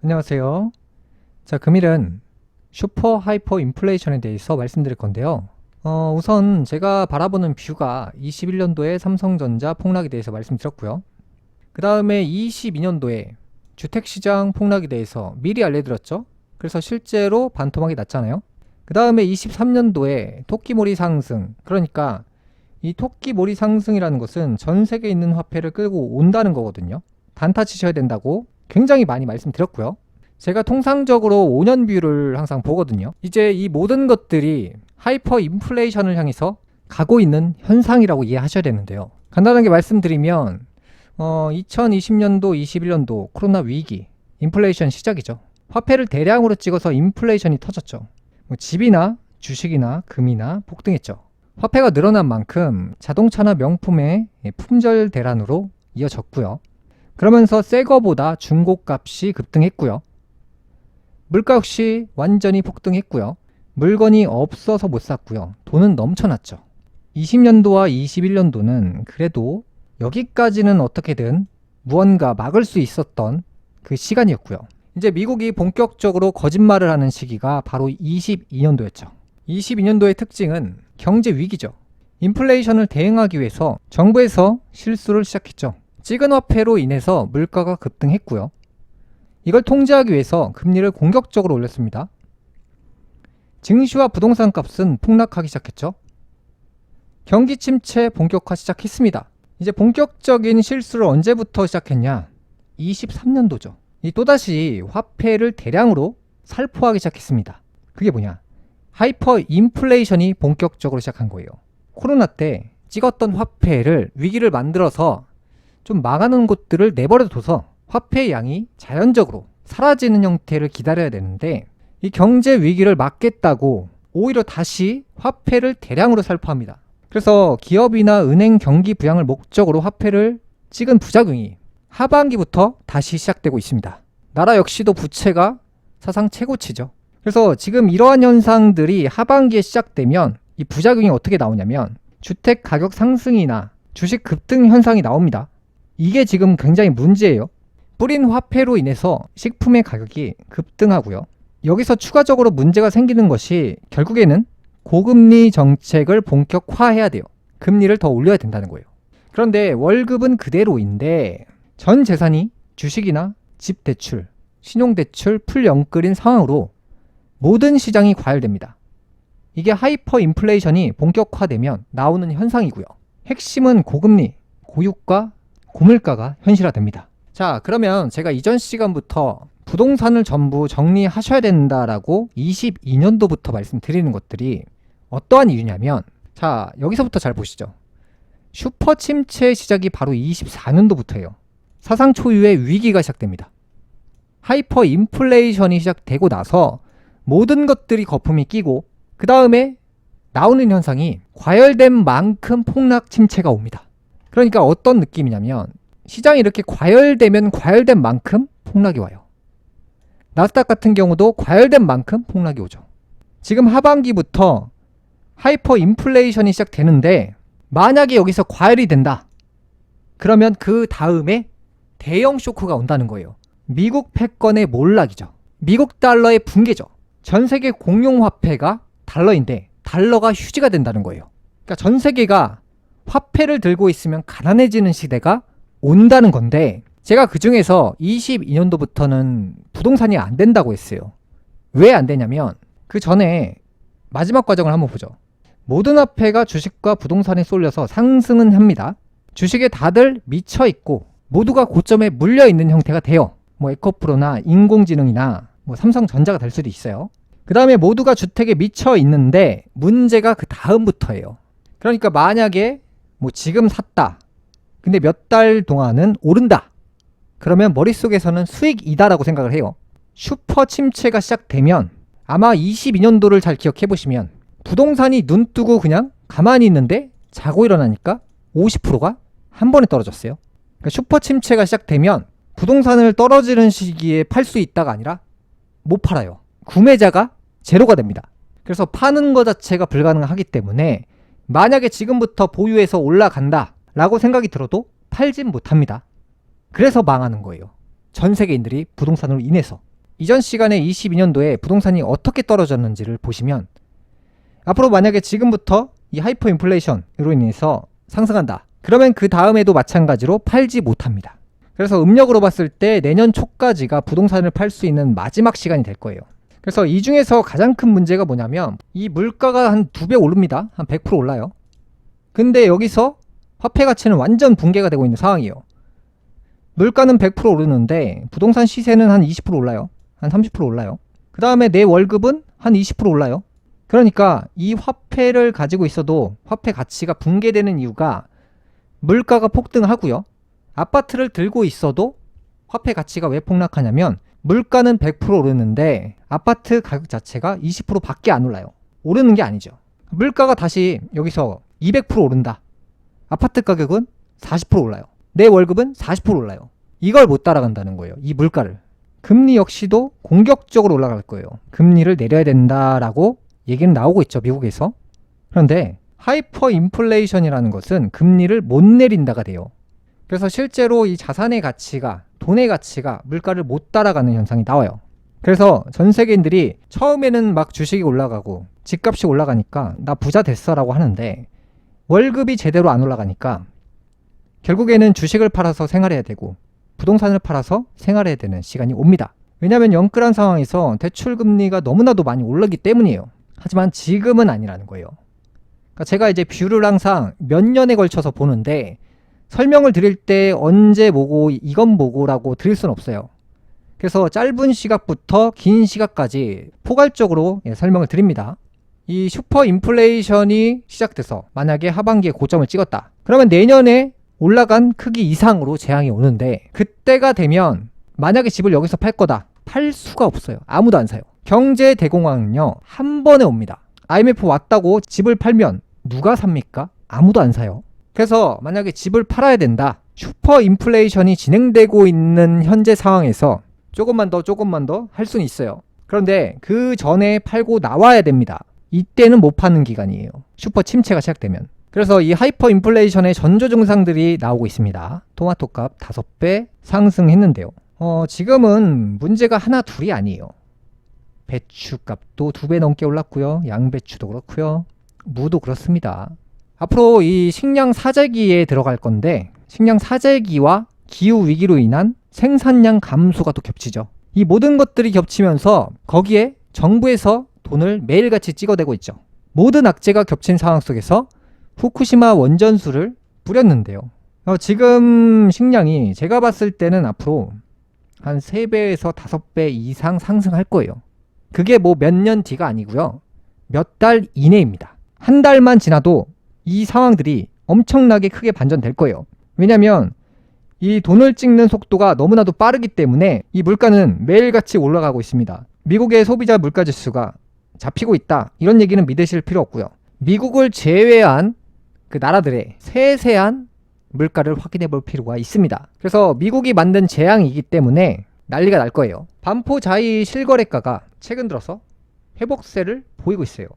안녕하세요. 자, 금일은 슈퍼 하이퍼 인플레이션에 대해서 말씀드릴 건데요. 우선 제가 바라보는 뷰가 21년도에 삼성전자 폭락에 대해서 말씀드렸고요. 그 다음에 22년도에 주택시장 폭락에 대해서 미리 알려드렸죠. 그래서 실제로 반토막이 났잖아요. 그 다음에 23년도에 토끼몰이 상승, 그러니까 이 토끼몰이 상승이라는 것은 전 세계에 있는 화폐를 끌고 온다는 거거든요. 단타 치셔야 된다고 굉장히 많이 말씀드렸고요. 제가 통상적으로 5년 뷰를 항상 보거든요. 이제 이 모든 것들이 하이퍼 인플레이션을 향해서 가고 있는 현상이라고 이해하셔야 되는데요. 간단하게 말씀드리면 2020년도, 21년도 코로나 위기, 인플레이션 시작이죠. 화폐를 대량으로 찍어서 인플레이션이 터졌죠. 집이나 주식이나 금이나 폭등했죠. 화폐가 늘어난 만큼 자동차나 명품의 품절 대란으로 이어졌고요. 그러면서 새 거보다 중고값이 급등했고요. 물가 역시 완전히 폭등했고요. 물건이 없어서 못 샀고요. 돈은 넘쳐났죠. 20년도와 21년도는 그래도 여기까지는 어떻게든 무언가 막을 수 있었던 그 시간이었고요. 이제 미국이 본격적으로 거짓말을 하는 시기가 바로 22년도였죠. 22년도의 특징은 경제 위기죠. 인플레이션을 대응하기 위해서 정부에서 실수를 시작했죠. 찍은 화폐로 인해서 물가가 급등했고요. 이걸 통제하기 위해서 금리를 공격적으로 올렸습니다. 증시와 부동산 값은 폭락하기 시작했죠. 경기 침체 본격화 시작했습니다. 이제 본격적인 실수를 언제부터 시작했냐? 23년도죠. 또다시 화폐를 대량으로 살포하기 시작했습니다. 그게 뭐냐? 하이퍼 인플레이션이 본격적으로 시작한 거예요. 코로나 때 찍었던 화폐를 위기를 만들어서 좀 망하는 곳들을 내버려둬서 화폐의 양이 자연적으로 사라지는 형태를 기다려야 되는데, 이 경제 위기를 막겠다고 오히려 다시 화폐를 대량으로 살포합니다. 그래서 기업이나 은행 경기 부양을 목적으로 화폐를 찍은 부작용이 하반기부터 다시 시작되고 있습니다. 나라 역시도 부채가 사상 최고치죠. 그래서 지금 이러한 현상들이 하반기에 시작되면 이 부작용이 어떻게 나오냐면 주택 가격 상승이나 주식 급등 현상이 나옵니다. 이게 지금 굉장히 문제예요. 뿌린 화폐로 인해서 식품의 가격이 급등하고요. 여기서 추가적으로 문제가 생기는 것이 결국에는 고금리 정책을 본격화해야 돼요. 금리를 더 올려야 된다는 거예요. 그런데 월급은 그대로인데 전 재산이 주식이나 집 대출, 신용 대출 풀영끌인 상황으로 모든 시장이 과열됩니다. 이게 하이퍼 인플레이션이 본격화되면 나오는 현상이고요. 핵심은 고금리, 고유가, 고물가가 현실화됩니다. 자, 그러면 제가 이전 시간부터 부동산을 전부 정리하셔야 된다라고 22년도부터 말씀드리는 것들이 어떠한 이유냐면, 자, 여기서부터 잘 보시죠. 슈퍼 침체의 시작이 바로 24년도부터예요. 사상 초유의 위기가 시작됩니다. 하이퍼 인플레이션이 시작되고 나서 모든 것들이 거품이 끼고 그 다음에 나오는 현상이 과열된 만큼 폭락 침체가 옵니다. 그러니까 어떤 느낌이냐면 시장이 이렇게 과열되면 과열된 만큼 폭락이 와요. 나스닥 같은 경우도 과열된 만큼 폭락이 오죠. 지금 하반기부터 하이퍼 인플레이션이 시작되는데 만약에 여기서 과열이 된다. 그러면 그 다음에 대형 쇼크가 온다는 거예요. 미국 패권의 몰락이죠. 미국 달러의 붕괴죠. 전 세계 공용화폐가 달러인데 달러가 휴지가 된다는 거예요. 그러니까 전 세계가 화폐를 들고 있으면 가난해지는 시대가 온다는 건데, 제가 그 중에서 22년도부터는 부동산이 안 된다고 했어요. 왜 안 되냐면 그 전에 마지막 과정을 한번 보죠. 모든 화폐가 주식과 부동산에 쏠려서 상승은 합니다. 주식에 다들 미쳐 있고 모두가 고점에 물려 있는 형태가 돼요. 에코프로나 인공지능이나 삼성전자가 될 수도 있어요. 그 다음에 모두가 주택에 미쳐 있는데 문제가 그 다음부터예요. 그러니까 만약에 지금 샀다. 근데 몇 달 동안은 오른다. 그러면 머릿속에서는 수익이다라고 생각을 해요. 슈퍼 침체가 시작되면 아마 22년도를 잘 기억해 보시면 부동산이 눈 뜨고 그냥 가만히 있는데 자고 일어나니까 50%가 한 번에 떨어졌어요. 그러니까 슈퍼 침체가 시작되면 부동산을 떨어지는 시기에 팔 수 있다가 아니라 못 팔아요. 구매자가 제로가 됩니다. 그래서 파는 것 자체가 불가능하기 때문에 만약에 지금부터 보유해서 올라간다 라고 생각이 들어도 팔진 못합니다. 그래서 망하는 거예요. 전 세계인들이 부동산으로 인해서. 이전 시간에 22년도에 부동산이 어떻게 떨어졌는지를 보시면 앞으로 만약에 지금부터 이 하이퍼 인플레이션으로 인해서 상승한다. 그러면 그 다음에도 마찬가지로 팔지 못합니다. 그래서 음력으로 봤을 때 내년 초까지가 부동산을 팔 수 있는 마지막 시간이 될 거예요. 그래서 이 중에서 가장 큰 문제가 뭐냐면 이 물가가 한 2배 오릅니다. 한 100% 올라요. 근데 여기서 화폐 가치는 완전 붕괴가 되고 있는 상황이에요. 물가는 100% 오르는데 부동산 시세는 한 20% 올라요. 한 30% 올라요. 그 다음에 내 월급은 한 20% 올라요. 그러니까 이 화폐를 가지고 있어도 화폐 가치가 붕괴되는 이유가 물가가 폭등하고요. 아파트를 들고 있어도 화폐 가치가 왜 폭락하냐면 물가는 100% 오르는데 아파트 가격 자체가 20% 밖에 안 올라요. 오르는 게 아니죠. 물가가 다시 여기서 200% 오른다. 아파트 가격은 40% 올라요. 내 월급은 40% 올라요. 이걸 못 따라간다는 거예요. 이 물가를. 금리 역시도 공격적으로 올라갈 거예요. 금리를 내려야 된다라고 얘기는 나오고 있죠. 미국에서. 그런데 하이퍼 인플레이션이라는 것은 금리를 못 내린다가 돼요. 그래서 실제로 이 자산의 가치가, 돈의 가치가 물가를 못 따라가는 현상이 나와요. 그래서 전 세계인들이 처음에는 막 주식이 올라가고 집값이 올라가니까 나 부자 됐어라고 하는데 월급이 제대로 안 올라가니까 결국에는 주식을 팔아서 생활해야 되고 부동산을 팔아서 생활해야 되는 시간이 옵니다. 왜냐하면 영끌한 상황에서 대출금리가 너무나도 많이 올랐기 때문이에요. 하지만 지금은 아니라는 거예요. 그러니까 제가 이제 뷰를 항상 몇 년에 걸쳐서 보는데 설명을 드릴 때 언제 뭐고 이건 뭐고라고 드릴 수는 없어요. 그래서 짧은 시각부터 긴 시각까지 포괄적으로 설명을 드립니다. 이 슈퍼 인플레이션이 시작돼서 만약에 하반기에 고점을 찍었다. 그러면 내년에 올라간 크기 이상으로 재앙이 오는데 그때가 되면 만약에 집을 여기서 팔 거다. 팔 수가 없어요. 아무도 안 사요. 경제 대공황은요. 한 번에 옵니다. IMF 왔다고 집을 팔면 누가 삽니까? 아무도 안 사요. 그래서 만약에 집을 팔아야 된다. 슈퍼 인플레이션이 진행되고 있는 현재 상황에서 조금만 더 할 수는 있어요. 그런데 그 전에 팔고 나와야 됩니다. 이때는 못 파는 기간이에요. 슈퍼 침체가 시작되면. 그래서 이 하이퍼 인플레이션의 전조 증상들이 나오고 있습니다. 토마토 값 5배 상승했는데요. 지금은 문제가 하나 둘이 아니에요. 배추 값도 2배 넘게 올랐고요. 양배추도 그렇고요. 무도 그렇습니다. 앞으로 이 식량 사재기에 들어갈 건데 식량 사재기와 기후 위기로 인한 생산량 감소가 또 겹치죠. 이 모든 것들이 겹치면서 거기에 정부에서 돈을 매일같이 찍어대고 있죠. 모든 악재가 겹친 상황 속에서 후쿠시마 원전수를 뿌렸는데요. 지금 식량이 제가 봤을 때는 앞으로 한 3배에서 5배 이상 상승할 거예요. 그게 뭐 몇 년 뒤가 아니고요. 몇 달 이내입니다. 한 달만 지나도 이 상황들이 엄청나게 크게 반전될 거예요. 왜냐면 이 돈을 찍는 속도가 너무나도 빠르기 때문에 이 물가는 매일같이 올라가고 있습니다. 미국의 소비자 물가지수가 잡히고 있다. 이런 얘기는 믿으실 필요 없고요. 미국을 제외한 그 나라들의 세세한 물가를 확인해 볼 필요가 있습니다. 그래서 미국이 만든 재앙이기 때문에 난리가 날 거예요. 반포자이 실거래가가 최근 들어서 회복세를 보이고 있어요.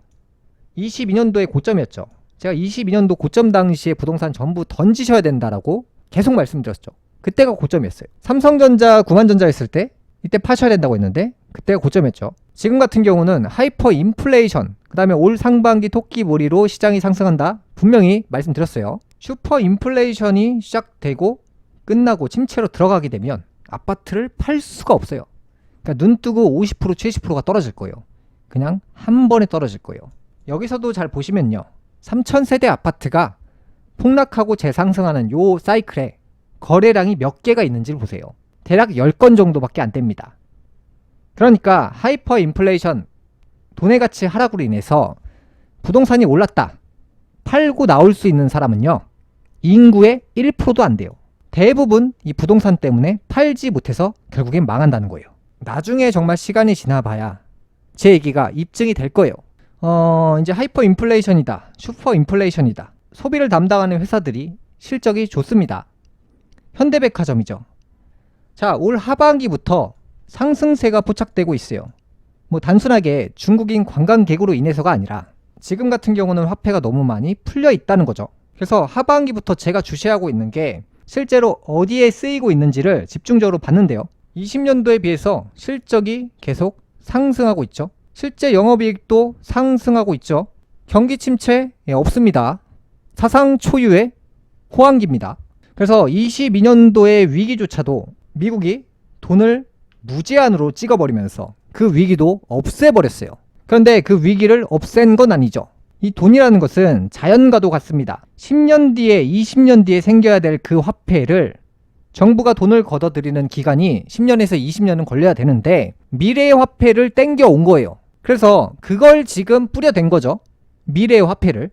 22년도에 고점이었죠. 제가 22년도 고점 당시에 부동산 전부 던지셔야 된다라고 계속 말씀드렸죠. 그때가 고점이었어요. 삼성전자, 구만전자 했을 때 이때 파셔야 된다고 했는데 그때가 고점이었죠. 지금 같은 경우는 하이퍼 인플레이션, 그 다음에 올 상반기 토끼몰이로 시장이 상승한다. 분명히 말씀드렸어요. 슈퍼 인플레이션이 시작되고 끝나고 침체로 들어가게 되면 아파트를 팔 수가 없어요. 그러니까 눈 뜨고 50% 70%가 떨어질 거예요. 그냥 한 번에 떨어질 거예요. 여기서도 잘 보시면요. 3000세대 아파트가 폭락하고 재상승하는 요 사이클에 거래량이 몇 개가 있는지를 보세요. 대략 10건 정도밖에 안 됩니다. 그러니까 하이퍼 인플레이션, 돈의 가치 하락으로 인해서 부동산이 올랐다. 팔고 나올 수 있는 사람은요. 인구의 1%도 안 돼요. 대부분 이 부동산 때문에 팔지 못해서 결국엔 망한다는 거예요. 나중에 정말 시간이 지나봐야 제 얘기가 입증이 될 거예요. 이제 하이퍼 인플레이션이다. 슈퍼 인플레이션이다. 소비를 담당하는 회사들이 실적이 좋습니다. 현대백화점이죠. 자, 올 하반기부터 상승세가 포착되고 있어요. 뭐 단순하게 중국인 관광객으로 인해서가 아니라 지금 같은 경우는 화폐가 너무 많이 풀려 있다는 거죠. 그래서 하반기부터 제가 주시하고 있는 게 실제로 어디에 쓰이고 있는지를 집중적으로 봤는데요. 20년도에 비해서 실적이 계속 상승하고 있죠. 실제 영업이익도 상승하고 있죠. 경기 침체 없습니다. 사상 초유의 호황기입니다. 그래서 22년도의 위기조차도 미국이 돈을 무제한으로 찍어버리면서 그 위기도 없애버렸어요. 그런데 그 위기를 없앤 건 아니죠. 이 돈이라는 것은 자연과도 같습니다. 10년 뒤에 20년 뒤에 생겨야 될 그 화폐를 정부가 돈을 걷어들이는 기간이 10년에서 20년은 걸려야 되는데 미래의 화폐를 땡겨온 거예요. 그래서 그걸 지금 뿌려댄 거죠. 미래의 화폐를.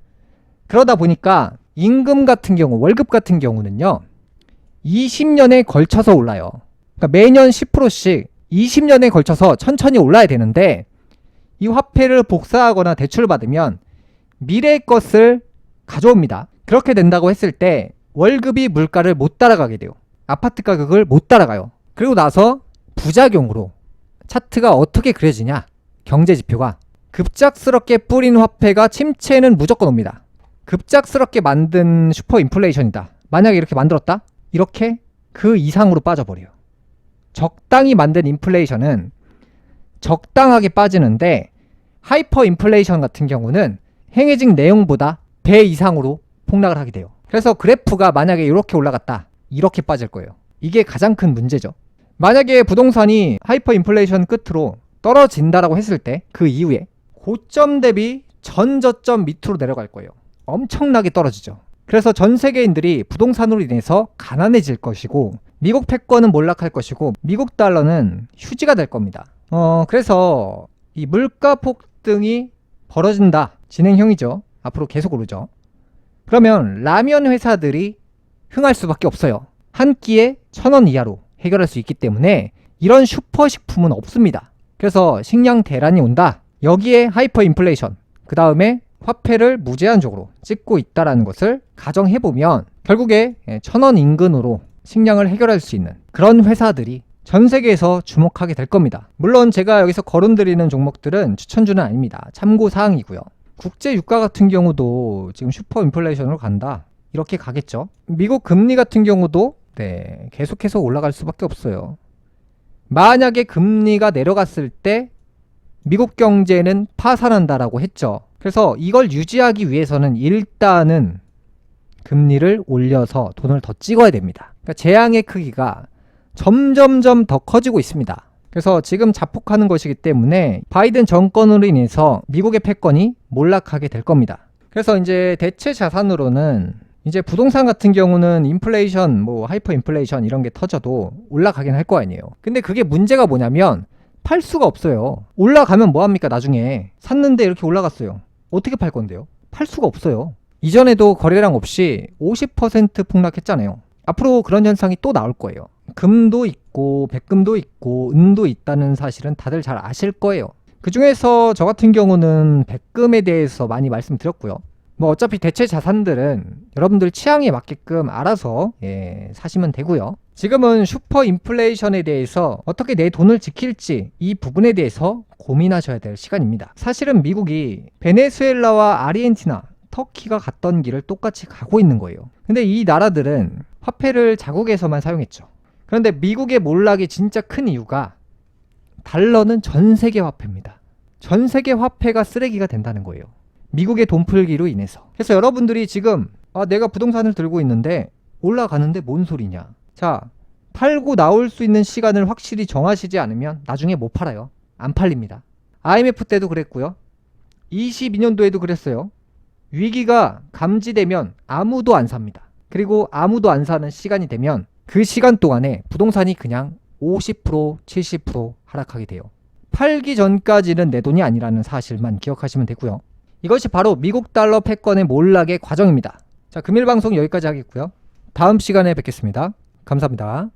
그러다 보니까 임금 같은 경우, 월급 같은 경우는요, 20년에 걸쳐서 올라요. 그러니까 매년 10%씩 20년에 걸쳐서 천천히 올라야 되는데 이 화폐를 복사하거나 대출받으면 미래의 것을 가져옵니다. 그렇게 된다고 했을 때 월급이 물가를 못 따라가게 돼요. 아파트 가격을 못 따라가요. 그리고 나서 부작용으로 차트가 어떻게 그려지냐, 경제 지표가 급작스럽게 뿌린 화폐가 침체는 무조건 옵니다. 급작스럽게 만든 슈퍼 인플레이션이다. 만약에 이렇게 만들었다? 이렇게 그 이상으로 빠져버려요. 적당히 만든 인플레이션은 적당하게 빠지는데 하이퍼 인플레이션 같은 경우는 행해진 내용보다 배 이상으로 폭락을 하게 돼요. 그래서 그래프가 만약에 이렇게 올라갔다, 이렇게 빠질 거예요. 이게 가장 큰 문제죠. 만약에 부동산이 하이퍼 인플레이션 끝으로 떨어진다라고 했을 때 그 이후에 고점 대비 전 저점 밑으로 내려갈 거예요. 엄청나게 떨어지죠. 그래서 전 세계인들이 부동산으로 인해서 가난해질 것이고 미국 패권은 몰락할 것이고 미국 달러는 휴지가 될 겁니다. 그래서 이 물가 폭등이 벌어진다. 진행형이죠. 앞으로 계속 오르죠. 그러면 라면 회사들이 흥할 수밖에 없어요. 한 끼에 1,000원 이하로 해결할 수 있기 때문에 이런 슈퍼식품은 없습니다. 그래서 식량 대란이 온다. 여기에 하이퍼 인플레이션, 그 다음에 화폐를 무제한적으로 찍고 있다는 것을 가정해보면 결국에 1,000원 인근으로 식량을 해결할 수 있는 그런 회사들이 전 세계에서 주목하게 될 겁니다. 물론 제가 여기서 거론드리는 종목들은 추천주는 아닙니다. 참고사항이고요. 국제 유가 같은 경우도 지금 슈퍼 인플레이션으로 간다. 이렇게 가겠죠. 미국 금리 같은 경우도 계속해서 올라갈 수밖에 없어요. 만약에 금리가 내려갔을 때 미국 경제는 파산한다라고 했죠. 그래서 이걸 유지하기 위해서는 일단은 금리를 올려서 돈을 더 찍어야 됩니다. 그러니까 재앙의 크기가 점점점 더 커지고 있습니다. 그래서 지금 자폭하는 것이기 때문에 바이든 정권으로 인해서 미국의 패권이 몰락하게 될 겁니다. 그래서 이제 대체 자산으로는 이제 부동산 같은 경우는 인플레이션, 하이퍼 인플레이션 이런 게 터져도 올라가긴 할 거 아니에요. 근데 그게 문제가 뭐냐면 팔 수가 없어요. 올라가면 뭐합니까? 나중에 샀는데 이렇게 올라갔어요. 어떻게 팔 건데요? 팔 수가 없어요. 이전에도 거래량 없이 50% 폭락했잖아요. 앞으로 그런 현상이 또 나올 거예요. 금도 있고 백금도 있고 은도 있다는 사실은 다들 잘 아실 거예요. 그 중에서 저 같은 경우는 백금에 대해서 많이 말씀드렸고요. 어차피 대체 자산들은 여러분들 취향에 맞게끔 알아서 사시면 되고요. 지금은 슈퍼 인플레이션에 대해서 어떻게 내 돈을 지킬지 이 부분에 대해서 고민하셔야 될 시간입니다. 사실은 미국이 베네수엘라와 아르헨티나, 터키가 갔던 길을 똑같이 가고 있는 거예요. 근데 이 나라들은 화폐를 자국에서만 사용했죠. 그런데 미국의 몰락이 진짜 큰 이유가 달러는 전 세계 화폐입니다. 전 세계 화폐가 쓰레기가 된다는 거예요. 미국의 돈 풀기로 인해서. 그래서 여러분들이 지금 내가 부동산을 들고 있는데 올라가는데 뭔 소리냐. 자, 팔고 나올 수 있는 시간을 확실히 정하시지 않으면 나중에 못 팔아요. 안 팔립니다. IMF 때도 그랬고요. 22년도에도 그랬어요. 위기가 감지되면 아무도 안 삽니다. 그리고 아무도 안 사는 시간이 되면 그 시간 동안에 부동산이 그냥 50%, 70% 하락하게 돼요. 팔기 전까지는 내 돈이 아니라는 사실만 기억하시면 되고요. 이것이 바로 미국 달러 패권의 몰락의 과정입니다. 자, 금일 방송 여기까지 하겠고요. 다음 시간에 뵙겠습니다. 감사합니다.